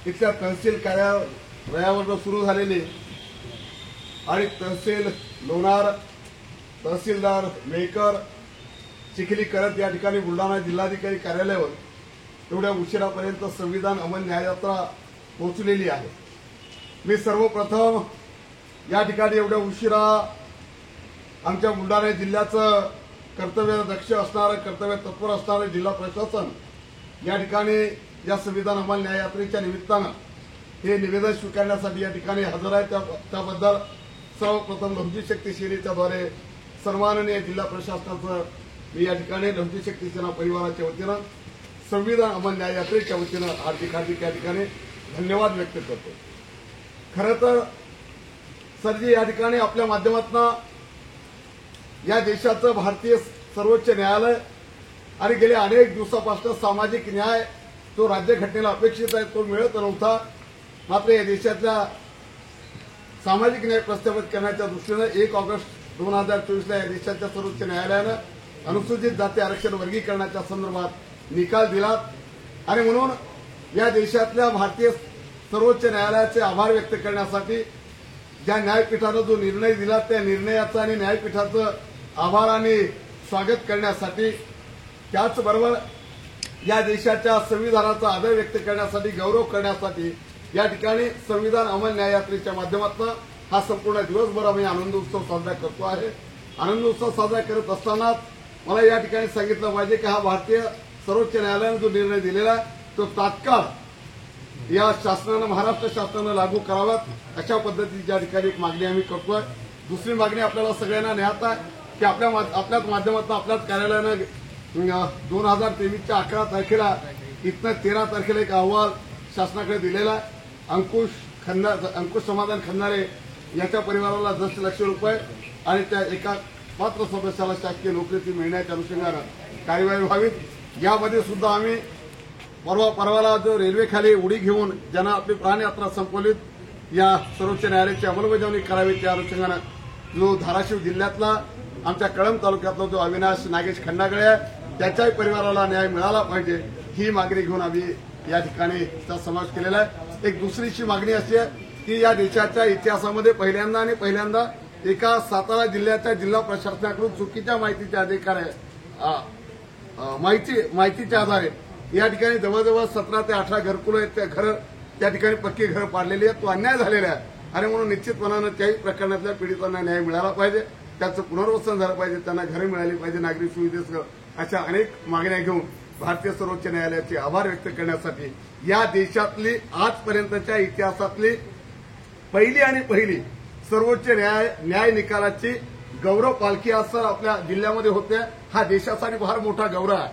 इथल्या तहसील कार्यालयावर सुरू झालेली आणि तहसील लोणार, तहसीलदार मेकर, चिखली करत या ठिकाणी बुलढाणा जिल्हाधिकारी कार्यालयावर एवढ्या उशिरापर्यंत संविधान अमल न्याययात्रा पोहोचलेली आहे। मी सर्वप्रथम या ठिकाणी एवढ्या उशिरा आमच्या बुलढाणा जिल्ह्याचं कर्तव्यदक्ष असणारं, कर्तव्य तत्पर असणारं जिल्हा प्रशासन या ठिकाणी या संविधान अंमल न्याययात्रेच्या निमित्तानं हे निवेदन स्वीकारण्यासाठी या ठिकाणी हजर आहे। त्याबद्दल सर्वप्रथम लहुजी शक्ती सेनेच्याद्वारे सन्माननीय जिल्हा प्रशासनाचं मी या ठिकाणी लहुजी शक्ती सेना परिवाराच्या वतीनं संविधान अंमल न्याययात्रेच्या वतीनं हार्दिक या ठिकाणी धन्यवाद व्यक्त करतो। खरं तर सरजी या ठिकाणी आपल्या माध्यमातून या देशाचं भारतीय सर्वोच्च न्यायालय आणि गेल्या अनेक दिवसापासून सामाजिक न्याय तो राज्यघटनेला अपेक्षित आहे तो मिळत नव्हता। मात्र या देशातल्या सामाजिक न्याय प्रस्थापित करण्याच्या दृष्टीनं 1 ऑगस्ट 2024 या देशाच्या सर्वोच्च न्यायालयानं अनुसूचित जाती आरक्षण वर्गीकरणाच्या संदर्भात निकाल दिला आणि म्हणून या देशातल्या भारतीय सर्वोच्च न्यायालयाचे आभार व्यक्त करण्यासाठी ज्या न्यायपीठानं जो निर्णय दिला त्या निर्णयाचं आणि न्यायपीठाचं आभार आणि स्वागत करण्यासाठी, त्याचबरोबर या देशाच्या संविधानाचा आदर व्यक्त करण्यासाठी, गौरव करण्यासाठी या ठिकाणी संविधान अंमल न्याययात्रेच्या माध्यमातून हा संपूर्ण दिवसभर आम्ही आनंदोत्सव साजरा करतो आहे। आनंदोत्सव साजरा करत असताना मला या ठिकाणी सांगितलं पाहिजे की हा भारतीय सर्वोच्च न्यायालयाने जो निर्णय दिलेला आहे तो तात्काळ या शासनानं, महाराष्ट्र शासनानं लागू करावात अशा पद्धतीची या ठिकाणी एक मागणी आम्ही करतोय। दुसरी मागणी आपल्याला सगळ्यांना ज्ञात आहे की आपल्याच माध्यमातून आपल्याच कार्यालयानं 2023च्या 11 तारखेला इथनं 13 तारखेला एक अहवाल शासनाकडे दिलेला आहे। अंकुश समाधान खंदारे याच्या परिवाराला 10 लाख रुपये आणि त्या एका पात्र सदस्याला शासकीय नोकरी मिळण्याच्या अनुषंगानं कार्यवाही व्हावी। यामध्ये सुद्धा आम्ही परवाला जो रेल्वेखाली उडी घेऊन ज्यांना आपली प्राणयात्रा संपवलीत या सर्वोच्च न्यायालयाची अंमलबजावणी करावी त्या अनुषंगानं जो धाराशिव जिल्ह्यातला आमच्या कळंब तालुक्यातला जो अविनाश नागेश खंडागळे आहे त्याच्याही परिवाराला न्याय मिळाला पाहिजे ही मागणी घेऊन आम्ही या ठिकाणी समावेश केलेला आहे। एक दुसरीची मागणी अशी आहे की या देशाच्या इतिहासामध्ये पहिल्यांदा एका सातारा जिल्ह्याच्या जिल्हा प्रशासनाकडून चुकीच्या माहितीच्या आधारे या ठिकाणी जवळजवळ 17 ते 18 घरकुलं आहेत, घर त्या ठिकाणी पक्की घर पाडलेली आहेत, तो अन्याय झालेला आहे आणि म्हणून निश्चितपणानं त्याही प्रकरणातल्या पीडितांना न्याय मिळाला पाहिजे, त्याचं पुनर्वसन झालं पाहिजे, त्यांना घरे मिळाली पाहिजे, नागरी सुविधेसह अशा अनेक मागण्या घेऊन भारतीय सर्वोच्च न्यायालयाचे आभार व्यक्त करण्यासाठी या देशातली आजपर्यंतच्या इतिहासातली पहिली सर्वोच्च न्याय निकालाची गौरव पालखी असं आपल्या जिल्ह्यामध्ये होते। हा देशासाठी फार मोठा गौरव आहे।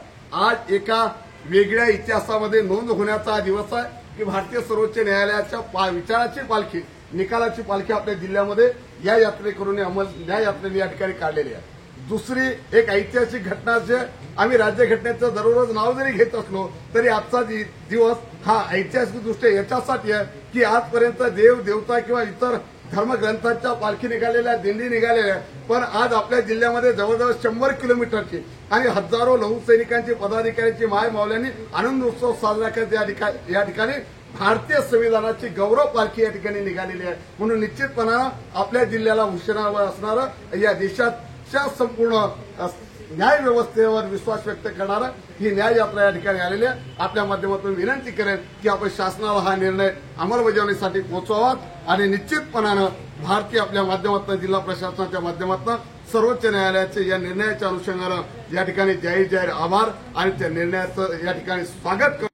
आज एका वेगळ्या इतिहासामध्ये नोंद होण्याचा हा दिवस आहे की भारतीय सर्वोच्च न्यायालयाच्या विचाराची पालखी, निकालाची पालखी आपल्या जिल्ह्यामध्ये या यात्रेकरूंनी न्याय यात्रेने या ठिकाणी काढलेली आहे। दुसरी एक ऐतिहासिक घटना जे आम्ही राज्यघटनेचं दररोज नाव जरी घेत असलो तरी आजचा दिवस हा ऐतिहासिक दृष्ट्या याच्यासाठी आहे की आजपर्यंत देव देवता किंवा इतर धर्मग्रंथांच्या पालखी निघालेल्या, दिंडी निघालेल्या, पण आज आपल्या जिल्ह्यामध्ये जवळजवळ 100 किलोमीटरची आणि हजारो लौहसैनिकांची, पदाधिकाऱ्यांची, माय मावल्यांनी आनंदोत्सव साजरा करत या ठिकाणी भारतीय संविधानाची गौरव पालखी या ठिकाणी निघालेली आहे। म्हणून निश्चितपणानं आपल्या जिल्ह्याला हुशारावर असणारं या देशाच्या संपूर्ण न्याय व्यवस्थेवर विश्वास व्यक्त करणारं ही न्याय यात्रा या ठिकाणी आलेली आहे। आपल्या माध्यमातून विनंती करेन की आपण शासनाला हा निर्णय अंमलबजावणीसाठी पोहोचवावा आणि निश्चितपणानं भारतीय आपल्या माध्यमातून, जिल्हा प्रशासनाच्या माध्यमातून सर्वोच्च न्यायालयाचे या निर्णयाच्या अनुषंगानं या ठिकाणी जाहीर आभार आणि त्या निर्णयाचं या ठिकाणी स्वागत